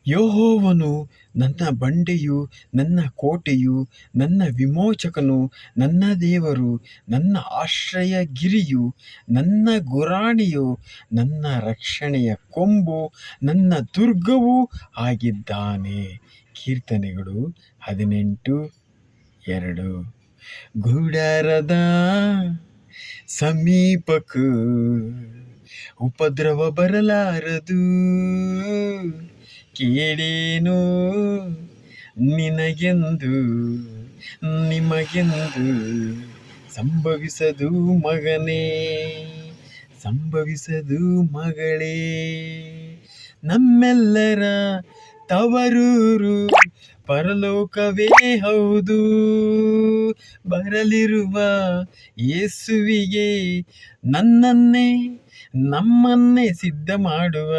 ಯೆಹೋವನು ನನ್ನ ಬಂಡೆಯು, ನನ್ನ ಕೋಟೆಯು, ನನ್ನ ವಿಮೋಚಕನು, ನನ್ನ ದೇವರು, ನನ್ನ ಆಶ್ರಯಗಿರಿಯು, ನನ್ನ ಗುರಾಣಿಯು, ನನ್ನ ರಕ್ಷಣೆಯ ಕೊಂಬು, ನನ್ನ ದುರ್ಗವೂ ಆಗಿದ್ದಾನೆ. ಕೀರ್ತನೆಗಳು 18:2. ಗುಡಾರದ ಸಮೀಪಕ್ಕೂ ಉಪದ್ರವ ಬರಲಾರದು, ಕೇಳೇನು ನಿನಗೆಂದು ನಿಮಗೆಂದು ಸಂಭವಿಸದು ಮಗನೇ, ಸಂಭವಿಸದು ಮಗಳೇ. ನಮ್ಮೆಲ್ಲರ ತವರೂರು ಪರಲೋಕವೇ ಹೌದು, ಬರಲಿರುವ ಯೇಸುವಿಗೆ ನಮ್ಮನ್ನೇ ಸಿದ್ಧ ಮಾಡುವ